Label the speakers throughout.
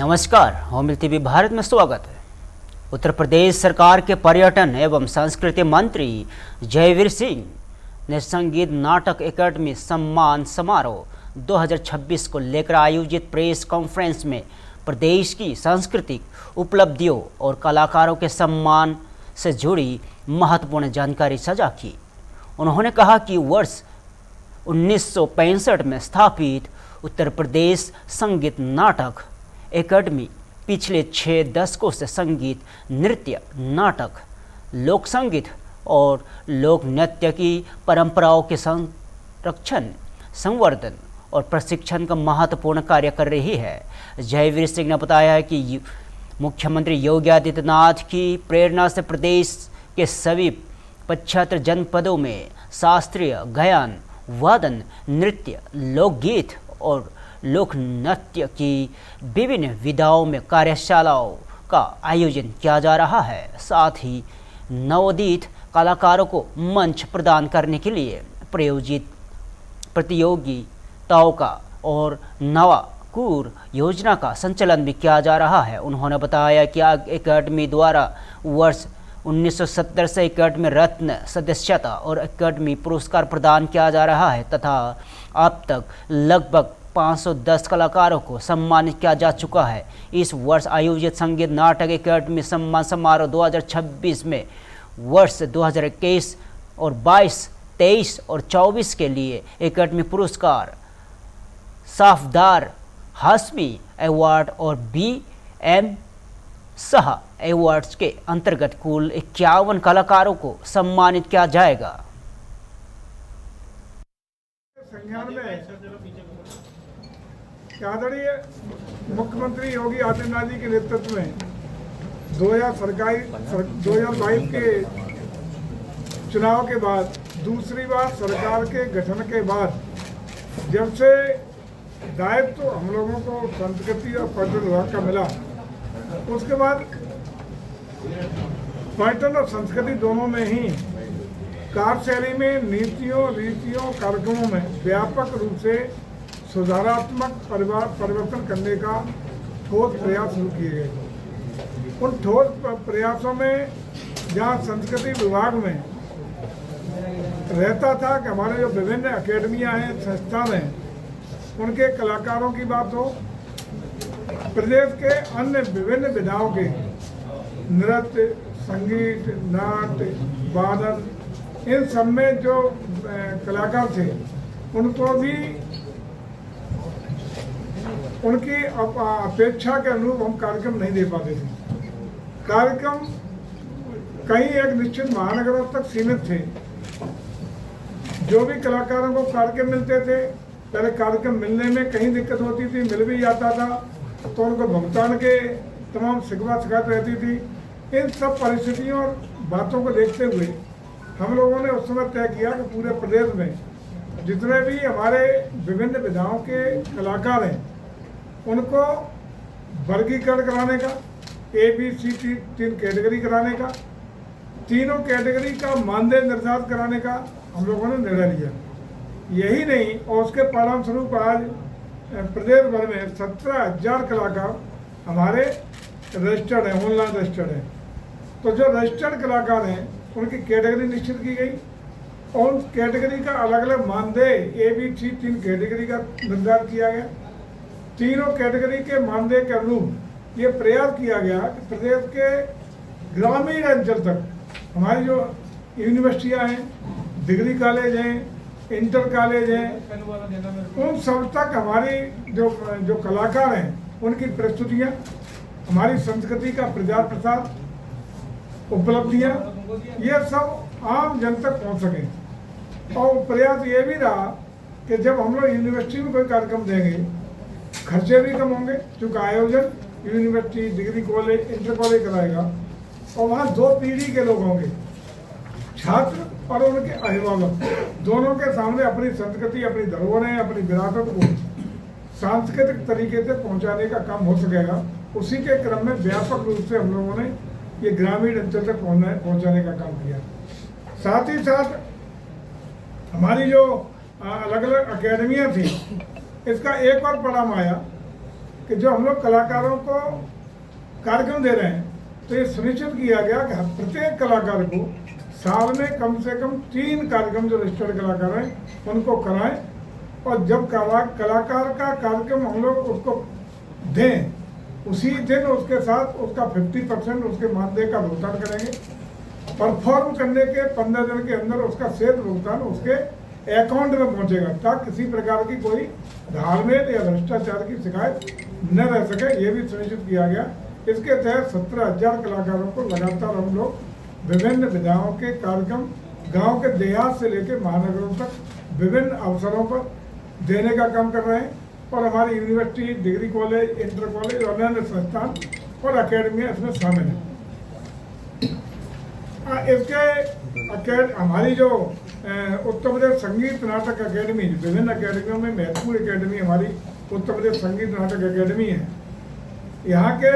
Speaker 1: नमस्कार, होमिल टीवी भारत में स्वागत है। उत्तर प्रदेश सरकार के पर्यटन एवं संस्कृति मंत्री जयवीर सिंह ने संगीत नाटक अकादमी सम्मान समारोह 2026 को लेकर आयोजित प्रेस कॉन्फ्रेंस में प्रदेश की सांस्कृतिक उपलब्धियों और कलाकारों के सम्मान से जुड़ी महत्वपूर्ण जानकारी साझा की। उन्होंने कहा कि वर्ष 1965 में स्थापित उत्तर प्रदेश संगीत नाटक अकादमी पिछले 6 दशकों से संगीत, नृत्य, नाटक, लोक संगीत और लोक नृत्य की परंपराओं के संरक्षण, संवर्धन और प्रशिक्षण का महत्वपूर्ण कार्य कर रही है। जयवीर सिंह ने बताया है कि मुख्यमंत्री योगी आदित्यनाथ की प्रेरणा से प्रदेश के सभी 75 जनपदों में शास्त्रीय गायन, वादन, नृत्य, लोकगीत और लोक नृत्य की विभिन्न विधाओं में कार्यशालाओं का आयोजन किया जा रहा है। साथ ही नवोदित कलाकारों को मंच प्रदान करने के लिए प्रायोजित प्रतियोगिताओं का और नवाकुर योजना का संचालन भी किया जा रहा है। उन्होंने बताया कि अकादमी द्वारा वर्ष 1970 से अकादमी रत्न सदस्यता और अकादमी पुरस्कार प्रदान किया जा रहा है तथा अब तक लगभग 510 कलाकारों को सम्मानित किया जा चुका है। इस वर्ष आयोजित संगीत नाटक अकादमी सम्मान समारोह 2026 में वर्ष 2021 और 22, 23 और 24 के लिए अकादमी पुरस्कार, साफदार हाशमी अवार्ड और BM शाह अवार्ड्स के अंतर्गत कुल 51 कलाकारों को सम्मानित किया जाएगा।
Speaker 2: आदरणीय मुख्यमंत्री योगी आदित्यनाथ जी के नेतृत्व में 2022 के चुनाव के बाद दूसरी बार सरकार के गठन के बाद जब से दायित्व तो हम लोगों को संस्कृति और पर्यटन विभाग का मिला, उसके बाद पर्यटन और संस्कृति दोनों में ही कार्यशैली में नीतियों, रीतियों, कार्यक्रमों में व्यापक रूप से सुधारात्मक परिवर्तन करने का ठोस प्रयास शुरू किए गए। उन ठोस प्रयासों में जहाँ संस्कृति विभाग में रहता था कि हमारे जो विभिन्न अकेडमियाँ हैं, संस्थान हैं, उनके कलाकारों की बात हो, प्रदेश के अन्य विभिन्न विधाओं के नृत्य, संगीत, नाट्य, वादन, इन सब में जो कलाकार थे उनको भी उनकी अपेक्षा के अनुरूप हम कार्यक्रम नहीं दे पाते थे। कार्यक्रम कहीं एक निश्चित महानगरों तक सीमित थे। जो भी कलाकारों को कार्यक्रम मिलते थे, पहले कार्यक्रम मिलने में कहीं दिक्कत होती थी, मिल भी जाता था तो उनको भुगतान के तमाम शिकायत रहती थी। इन सब परिस्थितियों और बातों को देखते हुए हम लोगों ने उस समय तय किया कि पूरे प्रदेश में जितने भी हमारे विभिन्न विधाओं के कलाकार हैं उनको वर्गीकरण कराने का, ABC 3 कैटेगरी कराने का, तीनों कैटेगरी का मानदेय निर्धारित कराने का हम लोगों ने निर्णय लिया। यही नहीं, और उसके परिणाम स्वरूप आज प्रदेश भर में 17,000 कलाकार हमारे रजिस्टर्ड हैं, ऑनलाइन रजिस्टर्ड हैं। तो जो रजिस्टर्ड कलाकार हैं उनकी कैटेगरी निश्चित की गई और उन कैटेगरी का अलग अलग मानदेय ABC 3 कैटेगरी का निर्धारित किया गया। तीनों कैटेगरी के मानदेय के अनुरूप ये प्रयास किया गया कि प्रदेश के ग्रामीण अंचल तक हमारी जो यूनिवर्सिटियां हैं, डिग्री कॉलेज हैं, इंटर कॉलेज हैं, उन सब तक हमारी जो कलाकार हैं उनकी प्रस्तुतियां, हमारी संस्कृति का प्रचार प्रसार, उपलब्धियां, ये सब आम जन तक पहुंच सकें। और प्रयास ये भी रहा कि जब हम लोग यूनिवर्सिटी में कोई कार्यक्रम देंगे, खर्चे भी कम होंगे क्योंकि आयोजन university, degree college, inter college कराएगा और वहाँ 2 पीढ़ी के लोग होंगे, छात्र और उनके अभिभावक, दोनों के सामने अपनी संस्कृति, अपनी धरोहरें, अपनी विरासत को सांस्कृतिक तरीके से पहुँचाने का काम हो सकेगा। उसी के क्रम में व्यापक रूप से हम लोगों ने ये ग्रामीण अंचल तक पहुँचाने का काम किया। साथ ही साथ हमारी जो अलग अलग अकेडमियाँ थी, इसका एक और परिणाम आया कि जो हम लोग कलाकारों को कार्यक्रम दे रहे हैं तो ये सुनिश्चित किया गया कि प्रत्येक कलाकार को साल में कम से कम 3 कार्यक्रम जो रजिस्टर्ड कलाकार हैं उनको कराएं, और जब कलाकार का कार्यक्रम हम लोग उसको दें उसी दिन उसके साथ उसका 50% उसके मानदेय का भुगतान करेंगे। परफॉर्म करने के 15 दिन के अंदर उसका शेष भुगतान उसके अकाउंट में पहुंचेगा, ताकि किसी प्रकार की कोई धारमेल या भ्रष्टाचार की शिकायत न रह सके, ये भी सुनिश्चित किया गया। इसके तहत 17,000 कलाकारों को लगातार हम लोग विभिन्न विधाओं के कार्यक्रम गांव के देहात से लेकर महानगरों तक विभिन्न अवसरों पर देने का काम कर रहे हैं, और हमारी university, degree college, inter college और अन्य संस्थान और अकेडमियाँ इसमें शामिल हैं। इसके हमारी जो उत्तर प्रदेश संगीत नाटक अकेडमी, विभिन्न अकेडमियों में महत्वपूर्ण अकेडमी हमारी उत्तर प्रदेश संगीत नाटक अकेडमी है। यहाँ के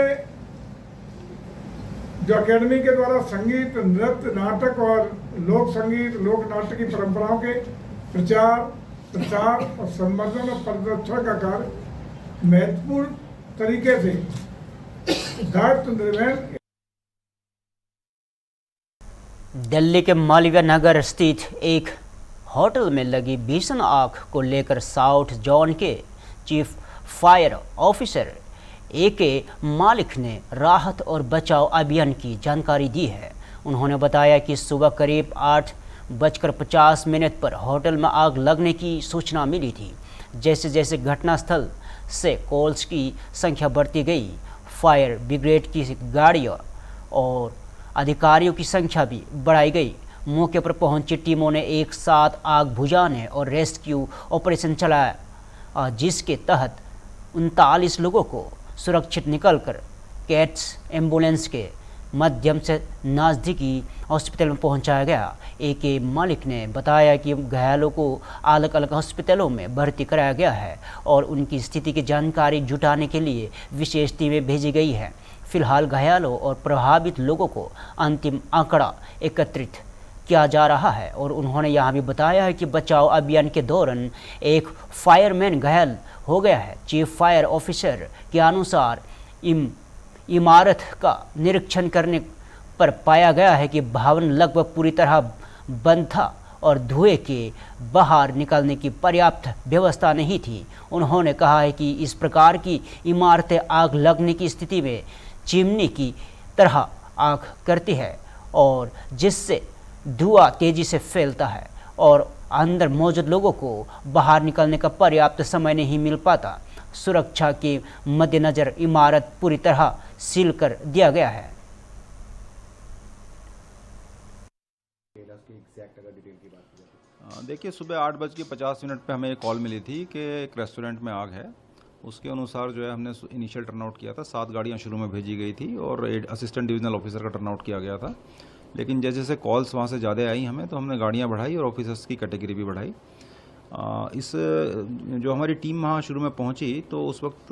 Speaker 2: जो अकेडमी के द्वारा संगीत, नृत्य, नाटक और लोक संगीत, लोक नाट्य की परंपराओं के प्रचार, प्रसार और संवर्धन और परिरक्षण का कार्य महत्वपूर्ण तरीके से दायित्व निर्वहन।
Speaker 1: दिल्ली के मालवीय नगर स्थित एक होटल में लगी भीषण आग को लेकर साउथ जोन के चीफ फायर ऑफिसर ए.के. मालिक ने राहत और बचाव अभियान की जानकारी दी है। उन्होंने बताया कि सुबह करीब 8:50 पर होटल में आग लगने की सूचना मिली थी। जैसे जैसे घटनास्थल से कॉल्स की संख्या बढ़ती गई, फायर ब्रिगेड की गाड़ियों और अधिकारियों की संख्या भी बढ़ाई गई। मौके पर पहुंची टीमों ने एक साथ आग बुझाने और रेस्क्यू ऑपरेशन चलाया, जिसके तहत 39 लोगों को सुरक्षित निकलकर कैट्स एम्बुलेंस के माध्यम से नज़दीकी हॉस्पिटल में पहुंचाया गया। ए.के. मालिक ने बताया कि घायलों को अलग अलग हॉस्पिटलों में भर्ती कराया गया है और उनकी स्थिति की जानकारी जुटाने के लिए विशेष टीमें भेजी गई हैं। फिलहाल घायलों और प्रभावित लोगों को अंतिम आंकड़ा एकत्रित किया जा रहा है, और उन्होंने यहां भी बताया है कि बचाव अभियान के दौरान एक फायरमैन घायल हो गया है। चीफ फायर ऑफिसर के अनुसार इमारत का निरीक्षण करने पर पाया गया है कि भवन लगभग पूरी तरह बंद था और धुएं के बाहर निकलने की पर्याप्त व्यवस्था नहीं थी। उन्होंने कहा है कि इस प्रकार की इमारतें आग लगने की स्थिति में चिमनी की तरह आग करती है, और जिससे धुआं तेजी से फैलता है और अंदर मौजूद लोगों को बाहर निकलने का पर्याप्त समय नहीं मिल पाता। सुरक्षा के मद्देनज़र इमारत पूरी तरह सील कर दिया गया है।
Speaker 3: देखिए, सुबह 8:50 पे हमें एक कॉल मिली थी कि एक रेस्टोरेंट में आग है। उसके अनुसार जो है हमने इनिशियल टर्नआउट किया था। 7 गाड़ियाँ शुरू में भेजी गई थी और असिस्टेंट डिविजनल ऑफिसर का टर्नआउट किया गया था। लेकिन जैसे जैसे कॉल्स वहाँ से ज़्यादा आई हमें, तो हमने गाड़ियाँ बढ़ाई और ऑफिसर्स की कैटेगरी भी बढ़ाई। इस जो हमारी टीम वहाँ शुरू में पहुँची तो उस वक्त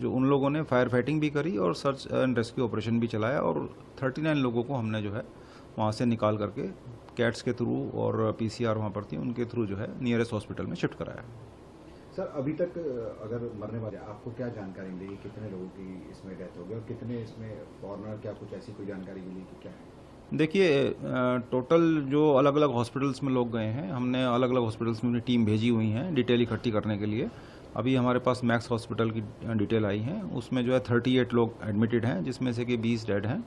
Speaker 3: जो उन लोगों ने फायर फाइटिंग भी करी और सर्च एंड रेस्क्यू ऑपरेशन भी चलाया, और 39 लोगों को हमने जो है वहाँ से निकाल करके कैट्स के थ्रू और PCR वहाँ पर थी, उनके थ्रू जो है नियरेस्ट हॉस्पिटल में शिफ्ट कराया।
Speaker 4: सर, अभी तक अगर मरने वाले आपको क्या जानकारी मिली, कितने लोगों की इसमें डेथ हो गई और कितने इसमें फॉरनर, क्या कुछ ऐसी कोई जानकारी मिली कि क्या है?
Speaker 3: देखिए, टोटल जो अलग अलग हॉस्पिटल्स में लोग गए हैं, हमने अलग अलग हॉस्पिटल्स में अपनी टीम भेजी हुई हैं डिटेल इकट्ठी करने के लिए। अभी हमारे पास मैक्स हॉस्पिटल की डिटेल आई है, उसमें जो है 38 लोग एडमिटेड हैं, जिसमें से कि 20 डेड हैं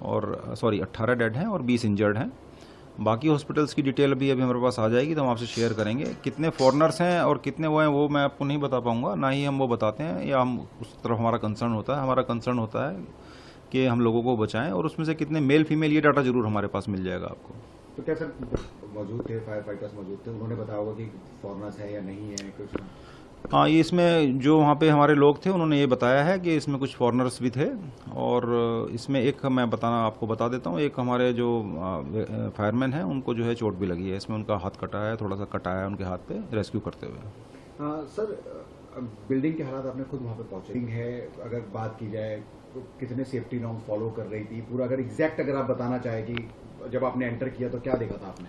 Speaker 3: और 18 डेड हैं और 20 इंजर्ड हैं। बाकी हॉस्पिटल्स की डिटेल अभी हमारे पास आ जाएगी तो हम आपसे शेयर करेंगे। कितने फॉरनर्स हैं और कितने वो हैं वो मैं आपको नहीं बता पाऊंगा, ना ही हम वो बताते हैं या हम उस तरफ हमारा कंसर्न होता है। हमारा कंसर्न होता है कि हम लोगों को बचाएं, और उसमें से कितने मेल फीमेल ये डाटा जरूर हमारे पास मिल जाएगा आपको।
Speaker 4: तो क्या सर मौजूद थे, फायर फाइटर्स मौजूद थे, उन्होंने बताया होगा कि फॉरनर्स है या नहीं है कुछ?
Speaker 3: हाँ, ये इसमें जो वहाँ पे हमारे लोग थे उन्होंने ये बताया है कि इसमें कुछ फॉरनर्स भी थे, और इसमें एक मैं आपको बता देता हूँ, एक हमारे जो फायरमैन हैं उनको जो है चोट भी लगी है। इसमें उनका हाथ कटा है, थोड़ा सा कटा है उनके हाथ पे रेस्क्यू करते हुए।
Speaker 4: सर, बिल्डिंग के हालात आपने खुद वहाँ पे पहुँचे है, अगर बात की जाए तो कितने सेफ्टी नॉर्म फॉलो कर रही थी पूरा, अगर एग्जैक्ट अगर आप बताना चाहें कि जब आपने एंटर किया तो क्या देखा था आपने?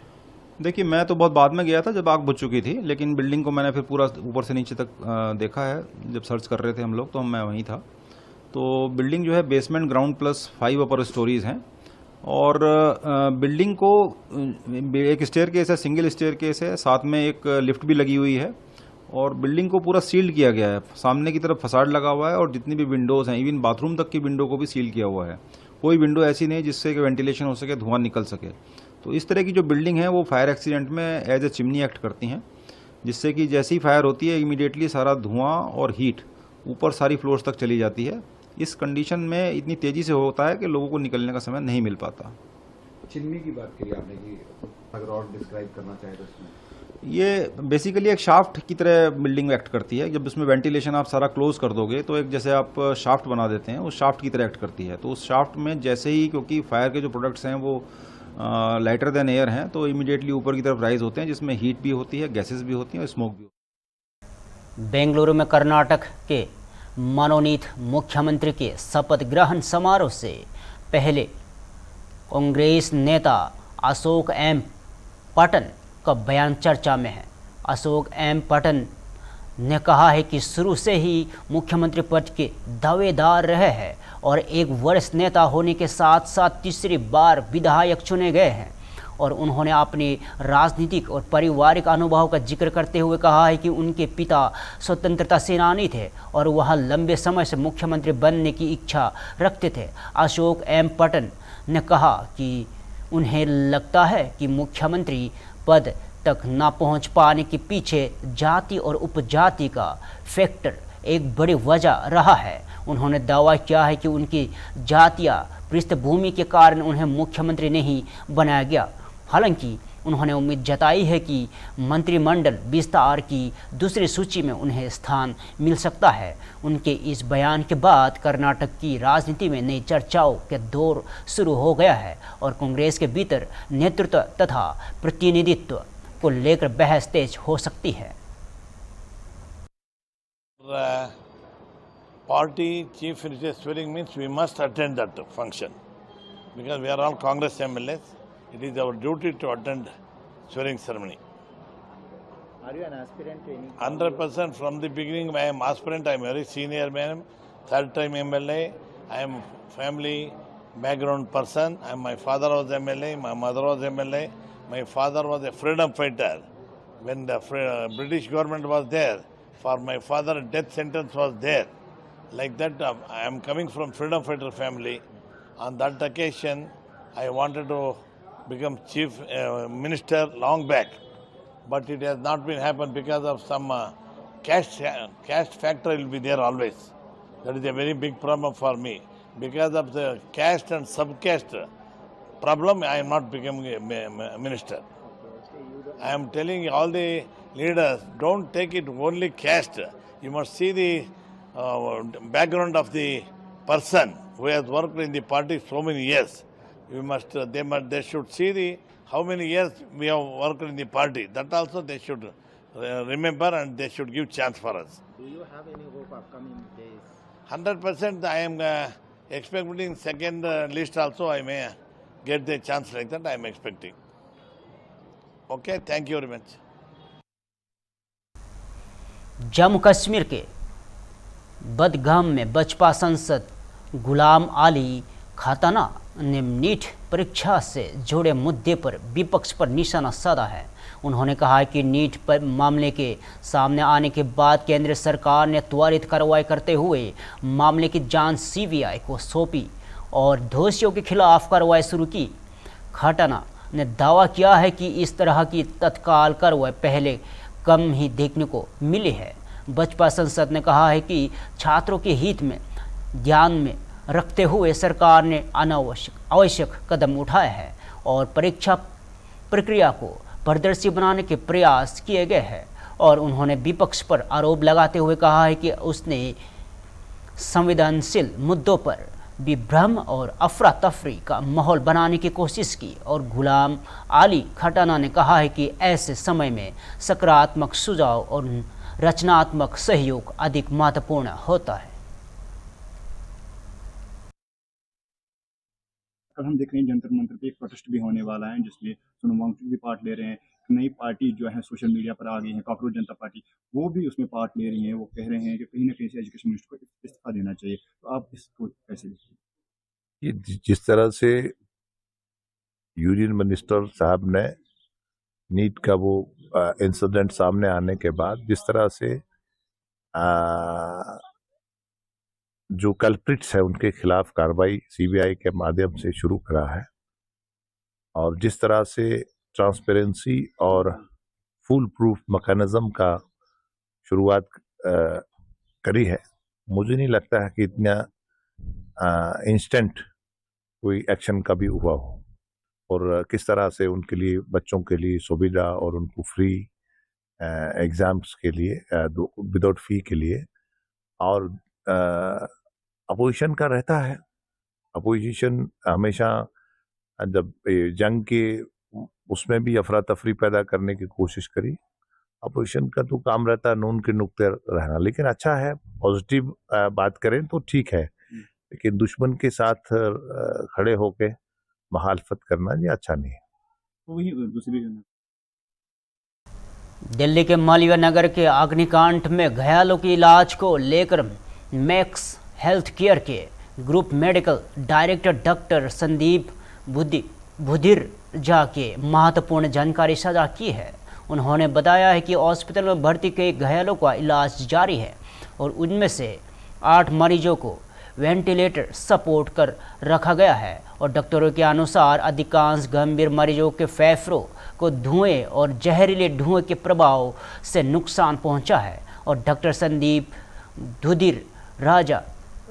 Speaker 3: देखिए, मैं तो बहुत बाद में गया था जब आग बुझ चुकी थी, लेकिन बिल्डिंग को मैंने फिर पूरा ऊपर से नीचे तक देखा है। जब सर्च कर रहे थे हम लोग तो मैं वहीं था। तो बिल्डिंग जो है बेसमेंट, ग्राउंड प्लस 5 अपर स्टोरीज हैं। और बिल्डिंग को एक स्टेयर केस है, सिंगल स्टेयर केस है, साथ में एक लिफ्ट भी लगी हुई है। और बिल्डिंग को पूरा सील्ड किया गया है। सामने की तरफ फसाड लगा हुआ है और जितनी भी विंडोज़ हैं, इवन बाथरूम तक की विंडो को भी सील किया हुआ है। कोई विंडो ऐसी नहीं जिससे कि वेंटिलेशन हो सके, धुआं निकल सके। तो इस तरह की जो बिल्डिंग है वो फायर एक्सीडेंट में एज ए चिमनी एक्ट करती हैं, जिससे कि जैसी ही फायर होती है इमीडिएटली सारा धुआं और हीट ऊपर सारी फ्लोर्स तक चली जाती है। इस कंडीशन में इतनी तेज़ी से होता है कि लोगों को निकलने का समय नहीं मिल पाता।
Speaker 4: चिमनी की बात करी आपने कि अगर और डिस्क्राइब करना चाहे तो इसमें
Speaker 3: ये बेसिकली एक शाफ्ट की तरह बिल्डिंग एक्ट करती है। जब उसमें वेंटिलेशन आप सारा क्लोज कर दोगे तो एक जैसे आप शाफ्ट बना देते हैं, उस शाफ्ट की तरह एक्ट करती है। तो उस शाफ्ट में जैसे ही, क्योंकि फायर के जो प्रोडक्ट्स हैं वो लाइटर देन एयर हैं, तो इमीडिएटली ऊपर की तरफ राइज होते हैं, जिसमें हीट भी होती है, गैसेस भी होती हैं और स्मोक भी होती है।
Speaker 1: बेंगलुरु में कर्नाटक के मनोनीत मुख्यमंत्री के शपथ ग्रहण समारोह से पहले कांग्रेस नेता अशोक एम पटन का बयान चर्चा में है। अशोक एम पटन ने कहा है कि शुरू से ही मुख्यमंत्री पद के दावेदार रहे हैं और एक वरिष्ठ नेता होने के साथ साथ तीसरी बार विधायक चुने गए हैं। और उन्होंने अपने राजनीतिक और पारिवारिक अनुभव का जिक्र करते हुए कहा है कि उनके पिता स्वतंत्रता सेनानी थे और वह लंबे समय से मुख्यमंत्री बनने की इच्छा रखते थे। अशोक एम पटन ने कहा कि उन्हें लगता है कि मुख्यमंत्री पद तक न पहुंच पाने के पीछे जाति और उपजाति का फैक्टर एक बड़ी वजह रहा है। उन्होंने दावा किया है कि उनकी जातीय पृष्ठभूमि के कारण उन्हें मुख्यमंत्री नहीं बनाया गया। हालांकि उन्होंने उम्मीद जताई है कि मंत्रिमंडल विस्तार की दूसरी सूची में उन्हें स्थान मिल सकता है। उनके इस बयान के बाद कर्नाटक की राजनीति में नई चर्चाओं के दौर शुरू हो गया है और कांग्रेस के भीतर नेतृत्व तथा प्रतिनिधित्व को लेकर बहस तेज हो सकती है।
Speaker 5: Party chief minister swearing means we must attend that function because we are all Congress MLAs. It is our duty to attend swearing ceremony.
Speaker 6: Are you an aspirant to any?
Speaker 5: 100% from the beginning. I am aspirant. I am very senior man. Third time MLA. I am family background person. My father was MLA. My mother was MLA. My father was a freedom fighter. When the British government was there, for my father death sentence was there. Like that, I am coming from freedom fighter family. On that occasion, I wanted to become chief minister long back, but it has not been happened because of some caste factor will be there always. That is a very big problem for me. Because of the caste and subcaste problem, I am not becoming a minister. I am telling all the leaders, don't take it only caste. You must see the background of the person who has worked in the party so many years. They should see how many years we have worked in the party. That also they should remember and they should give chance for us.
Speaker 6: Do you have any hope upcoming days?
Speaker 5: 100% I am expecting second list also I may get the chance like that I am expecting. Okay, thank you very much.
Speaker 1: Jammu Kashmir के बदगाम में बसपा सांसद गुलाम अली खताना ने NEET परीक्षा से जुड़े मुद्दे पर विपक्ष पर निशाना साधा है। उन्होंने कहा कि नीट पर मामले के सामने आने के बाद केंद्र सरकार ने त्वरित कार्रवाई करते हुए मामले की जांच सीबीआई को सौंपी और दोषियों के खिलाफ कार्रवाई शुरू की। खताना ने दावा किया है कि इस तरह की तत्काल कार्रवाई पहले कम ही देखने को मिली है। बसपा सांसद ने कहा है कि छात्रों के हित में ध्यान में रखते हुए सरकार ने आवश्यक कदम उठाए हैं और परीक्षा प्रक्रिया को पारदर्शी बनाने के प्रयास किए गए हैं। और उन्होंने विपक्ष पर आरोप लगाते हुए कहा है कि उसने संवेदनशील मुद्दों पर विभ्रम और अफरा तफरी का माहौल बनाने की कोशिश की। और गुलाम अली खताना ने कहा है कि ऐसे समय में सकारात्मक सुझाव और रचनात्मक सहयोग अधिक महत्वपूर्ण होता है।
Speaker 7: कल हम देख रहे हैं जंतर मंतर पे एक प्रोटेस्ट भी होने वाला है जिसमें सोनम वांगचुक भी पार्ट ले रहे हैं। नई पार्टी जो है सोशल मीडिया पर आ गई है, कॉकरोच जनता पार्टी, वो भी उसमें पार्ट ले रही हैं। वो कह रहे हैं कि कहीं ना कहीं से एजुकेशन मिनिस्टर को इस्तीफा देना चाहिए। तो आप इसको कैसे देखते हैं?
Speaker 8: कि जिस तरह से यूनियन मिनिस्टर साहब ने नीट का वो इंसिडेंट सामने आने के बाद जिस तरह से जो कल्प्रिट्स है उनके खिलाफ कार्रवाई सीबीआई के माध्यम से शुरू करा है, और जिस तरह से ट्रांसपेरेंसी और फुल प्रूफ मैकेनिज्म का शुरुआत करी है, मुझे नहीं लगता है कि इतना इंस्टेंट कोई एक्शन कभी हुआ हो। और किस तरह से उनके लिए, बच्चों के लिए सुविधा और उनको फ्री एग्जाम्स के लिए विदाउट फी के लिए, और अपोजिशन का रहता है। अपोजिशन हमेशा जब जंग के उसमें भी अफरा तफरी पैदा करने की कोशिश करी। अपोजिशन का तो काम रहता है नून के नुक्ते रहना, लेकिन अच्छा है, पॉजिटिव बात करें तो ठीक है, लेकिन दुश्मन के साथ खड़े होके मुखालफत करना ये अच्छा नहीं है।
Speaker 7: वही दूसरी
Speaker 1: दिल्ली के मालवीय नगर के अग्निकांड में घायलों के इलाज को लेकर मैक्स हेल्थ केयर के group medical director doctor Sandeep Bhudiraja के महत्वपूर्ण जानकारी साझा की है। उन्होंने बताया है कि हॉस्पिटल में भर्ती कई घायलों का इलाज जारी है और उनमें से 8 मरीजों को वेंटिलेटर सपोर्ट कर रखा गया है और डॉक्टरों के अनुसार अधिकांश गंभीर मरीजों के फेफड़ों को धुएं और जहरीले धुएं के प्रभाव से नुकसान पहुंचा है। और डॉक्टर संदीप धुदिर राजा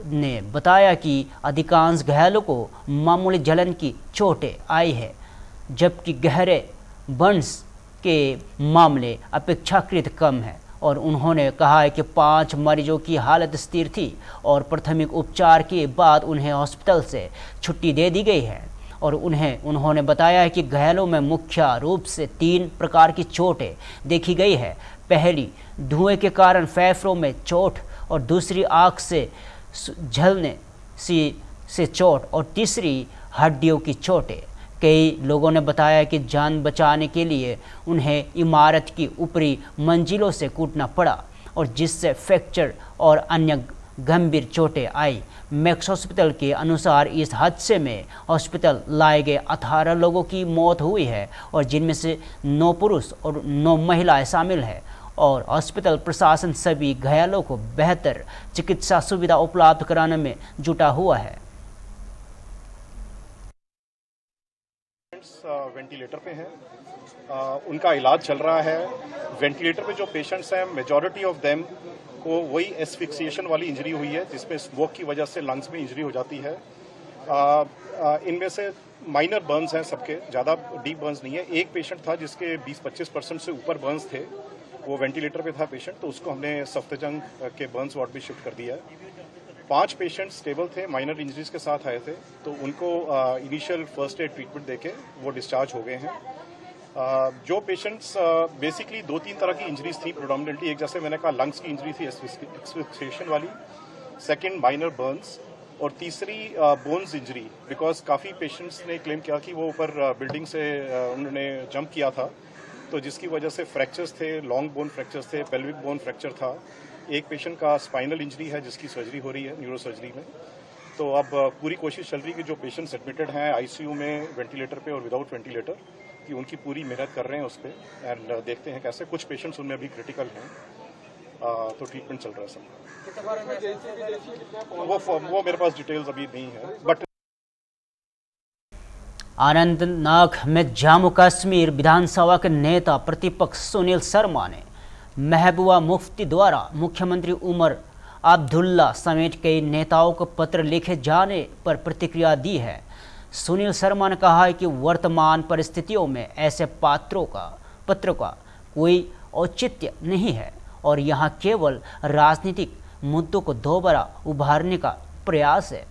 Speaker 1: ने बताया कि अधिकांश घायलों को मामूली जलन की चोटें आई है, जबकि गहरे बर्न्स के मामले अपेक्षाकृत कम हैं। और उन्होंने कहा है कि 5 मरीजों की हालत स्थिर थी और प्राथमिक उपचार के बाद उन्हें हॉस्पिटल से छुट्टी दे दी गई है। और उन्होंने बताया है कि घायलों में मुख्य रूप से 3 प्रकार की चोटें देखी गई है। पहली धुएं के कारण फेफड़ों में चोट, और दूसरी आँख से झलने से चोट, और तीसरी हड्डियों की चोटें। कई लोगों ने बताया कि जान बचाने के लिए उन्हें इमारत की ऊपरी मंजिलों से कूदना पड़ा और जिससे फ्रैक्चर और अन्य गंभीर चोटें आई। मैक्स हॉस्पिटल के अनुसार इस हादसे में हॉस्पिटल लाए गए 18 लोगों की मौत हुई है और जिनमें से 9 पुरुष और 9 महिलाएं शामिल हैं। और हॉस्पिटल प्रशासन सभी घायलों को बेहतर चिकित्सा सुविधा उपलब्ध कराने में जुटा हुआ है।
Speaker 9: वेंटिलेटर पे हैं, उनका इलाज चल रहा है। वेंटिलेटर पे जो पेशेंट्स हैं, मेजॉरिटी ऑफ देम को वही एस्फिक्सिएशन वाली इंजरी हुई है जिसमें स्मोक की वजह से लंग्स में इंजरी हो जाती है। इनमें से माइनर बर्न्स हैं सबके, ज़्यादा डीप बर्न्स नहीं है। एक पेशेंट था जिसके 20-25% से ऊपर बर्न्स थे, वो वेंटिलेटर पे था पेशेंट, तो उसको हमने सफ्दरजंग के बर्न्स वार्ड में शिफ्ट कर दिया है। 5 पेशेंट स्टेबल थे, माइनर इंजरीज के साथ आए थे, तो उनको इनिशियल फर्स्ट एड ट्रीटमेंट देके वो डिस्चार्ज हो गए हैं। जो पेशेंट्स बेसिकली 2-3 तरह की इंजरीज थी प्रोडोमिनेटली। एक जैसे मैंने कहा लंग्स की इंजरी थी एस्फिक्सिएशन वाली, सेकंड माइनर बर्न्स, और तीसरी बोन्स इंजरी, बिकॉज काफ़ी पेशेंट्स ने क्लेम किया कि वो ऊपर बिल्डिंग से उन्होंने जंप किया था, तो जिसकी वजह से फ्रैक्चर्स थे, लॉन्ग बोन फ्रैक्चर्स थे, पेल्विक बोन फ्रैक्चर था। एक पेशेंट का स्पाइनल इंजरी है जिसकी सर्जरी हो रही है न्यूरो सर्जरी में। तो अब पूरी कोशिश चल रही है कि जो पेशेंट्स एडमिटेड हैं आईसीयू में वेंटिलेटर पे और विदाउट वेंटिलेटर, कि उनकी पूरी मेहनत कर रहे हैं उस पर, एंड देखते हैं कैसे। कुछ पेशेंट्स उनमें अभी क्रिटिकल हैं, तो ट्रीटमेंट चल रहा है सब। वो मेरे पास डिटेल्स अभी नहीं है, बट
Speaker 1: अनंतनाग में जम्मू कश्मीर विधानसभा के नेता प्रतिपक्ष सुनील शर्मा ने महबूबा मुफ्ती द्वारा मुख्यमंत्री उमर अब्दुल्ला समेत कई नेताओं को पत्र लिखे जाने पर प्रतिक्रिया दी है। सुनील शर्मा ने कहा है कि वर्तमान परिस्थितियों में ऐसे पत्रों का कोई औचित्य नहीं है और यहाँ केवल राजनीतिक मुद्दों को दोबारा उभारने का प्रयास है।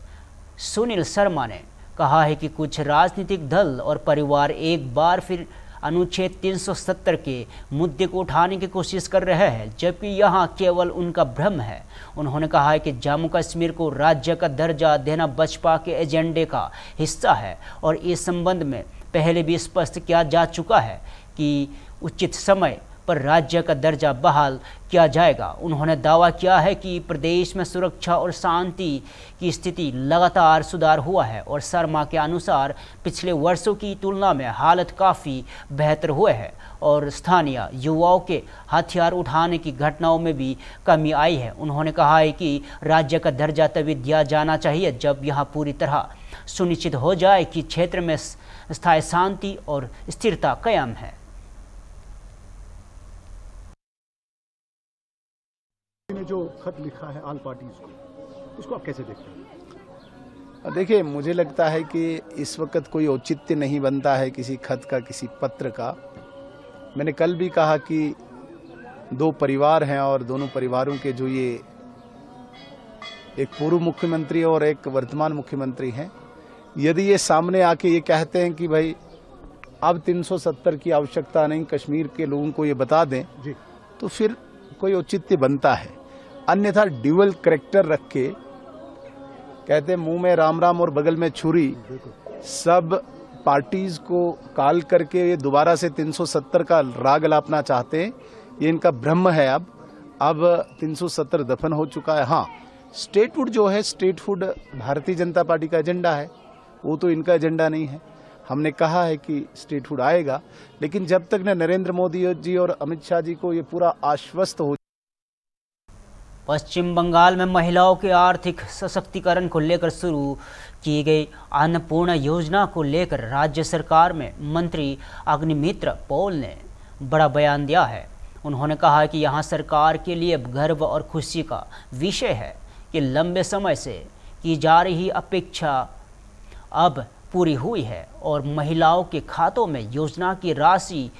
Speaker 1: सुनील शर्मा ने कहा है कि कुछ राजनीतिक दल और परिवार एक बार फिर अनुच्छेद 370 के मुद्दे को उठाने की कोशिश कर रहे हैं, जबकि यहाँ केवल उनका भ्रम है। उन्होंने कहा है कि जम्मू कश्मीर को राज्य का दर्जा देना बसपा के एजेंडे का हिस्सा है और इस संबंध में पहले भी स्पष्ट किया जा चुका है कि उचित समय पर राज्य का दर्जा बहाल किया जाएगा। उन्होंने दावा किया है कि प्रदेश में सुरक्षा और शांति की स्थिति लगातार सुधार हुआ है और शर्मा के अनुसार पिछले वर्षों की तुलना में हालत काफ़ी बेहतर हुए है और स्थानीय युवाओं के हथियार उठाने की घटनाओं में भी कमी आई है। उन्होंने कहा है कि राज्य का दर्जा तभी दिया जाना चाहिए जब यहाँ पूरी तरह सुनिश्चित हो जाए कि क्षेत्र में स्थायी शांति और स्थिरता कायम है।
Speaker 10: ने जो खत लिखा है ऑल पार्टीज को, उसको आप कैसे देखते हैं?
Speaker 11: देखिए, मुझे लगता है कि इस वक्त कोई औचित्य नहीं बनता है किसी खत का, किसी पत्र का। मैंने कल भी कहा कि दो परिवार हैं और दोनों परिवारों के जो ये एक पूर्व मुख्यमंत्री और एक वर्तमान मुख्यमंत्री हैं, यदि ये सामने आके ये कहते हैं कि भाई अब 370 की आवश्यकता नहीं, कश्मीर के लोगों को ये बता दें, तो फिर कोई औचित्य बनता है। अन्यथा ड्यूअल करैक्टर रख के कहते मुंह में राम राम और बगल में छुरी, सब पार्टीज को काल करके ये दोबारा से 370 का राग लापना चाहते हैं। ये इनका भ्रम है। अब 370 दफन हो चुका है। हाँ, स्टेटहुड जो है, स्टेटहुड भारतीय जनता पार्टी का एजेंडा है, वो तो इनका एजेंडा नहीं है। हमने कहा है कि स्टेटहुड आएगा, लेकिन जब तक न नरेंद्र मोदी जी और अमित शाह जी को ये पूरा आश्वस्त हो।
Speaker 1: पश्चिम बंगाल में महिलाओं के आर्थिक सशक्तिकरण को लेकर शुरू की गई अन्नपूर्णा योजना को लेकर राज्य सरकार में मंत्री अग्निमित्र पॉल ने बड़ा बयान दिया है। उन्होंने कहा कि यहां सरकार के लिए गर्व और खुशी का विषय है कि लंबे समय से की जा रही अपेक्षा अब पूरी हुई है और महिलाओं के खातों में योजना की राशि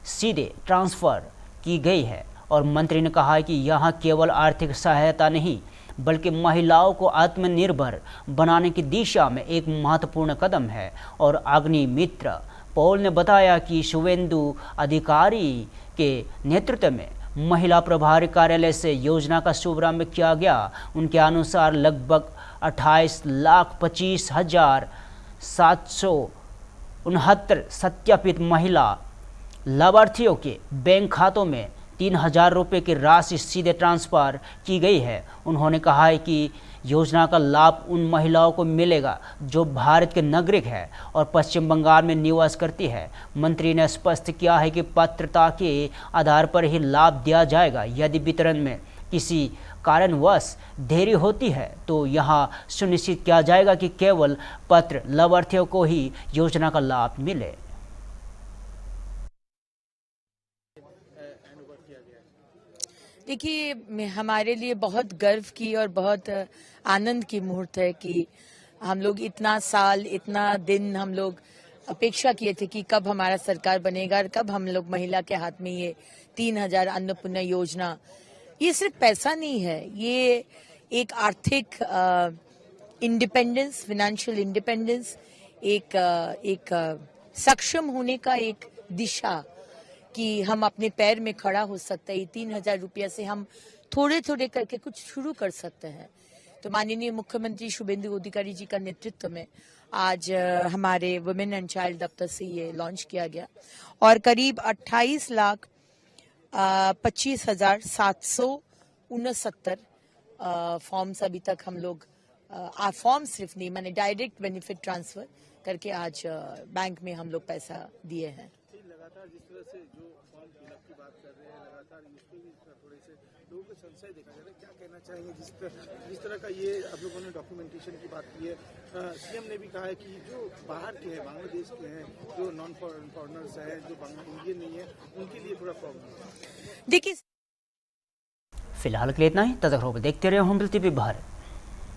Speaker 1: सीधे ट्रांसफ़र की गई है। और मंत्री ने कहा कि यहां केवल आर्थिक सहायता नहीं बल्कि महिलाओं को आत्मनिर्भर बनाने की दिशा में एक महत्वपूर्ण कदम है। और अग्निमित्र पॉल ने बताया कि शुभेंदु अधिकारी के नेतृत्व में महिला प्रभारी कार्यालय से योजना का शुभारंभ किया गया। उनके अनुसार लगभग 28,25,769 सत्यापित महिला लाभार्थियों के बैंक खातों में 3,000 रुपये की राशि सीधे ट्रांसफ़र की गई है। उन्होंने कहा है कि योजना का लाभ उन महिलाओं को मिलेगा जो भारत के नागरिक है और पश्चिम बंगाल में निवास करती है। मंत्री ने स्पष्ट किया है कि पात्रता के आधार पर ही लाभ दिया जाएगा। यदि वितरण में किसी कारणवश देरी होती है तो यहां सुनिश्चित किया जाएगा कि केवल पात्र लाभार्थियों को ही योजना का लाभ मिले।
Speaker 12: देखिए, हमारे लिए बहुत गर्व की और बहुत आनंद की मुहूर्त है कि हम लोग इतना साल, इतना दिन हम लोग अपेक्षा किए थे कि कब हमारा सरकार बनेगा और कब हम लोग महिला के हाथ में ये 3,000 अन्नपूर्णा योजना। ये सिर्फ पैसा नहीं है, ये एक आर्थिक इंडिपेंडेंस, फाइनेंशियल इंडिपेंडेंस, एक सक्षम होने का एक दिशा कि हम अपने पैर में खड़ा हो सकते हैं। 3,000 रुपया से हम थोड़े थोड़े करके कुछ शुरू कर सकते हैं। तो माननीय मुख्यमंत्री शुभेंदु अधिकारी जी का नेतृत्व में आज हमारे वुमेन एंड चाइल्ड दफ्तर से ये लॉन्च किया गया और करीब 28,25,769 फॉर्म्स अभी तक हम लोग फॉर्म सिर्फ नहीं, माने डायरेक्ट बेनिफिट ट्रांसफर करके आज बैंक में हम लोग पैसा दिए हैं।
Speaker 13: लगातार जिस तरह से जो फॉर्म फिलअप की बात कर रहे हैं, लगातार इस पे भी थोड़े से लोगों को संशय देखा जा रहा है। क्या कहना चाहेंगे जिस तरह का ये आप लोगों ने डॉक्यूमेंटेशन की बात की है? सीएम ने भी कहा है कि जो बाहर के हैं, बांग्लादेश के हैं, जो नॉन फॉरेनर्स हैं, जो इंडियन नहीं है, उनके लिए थोड़ा प्रॉब्लम है।
Speaker 12: देखिए,
Speaker 1: फिलहाल के लिए इतना ही। तब तक देखते रहे होम टीवी भारत।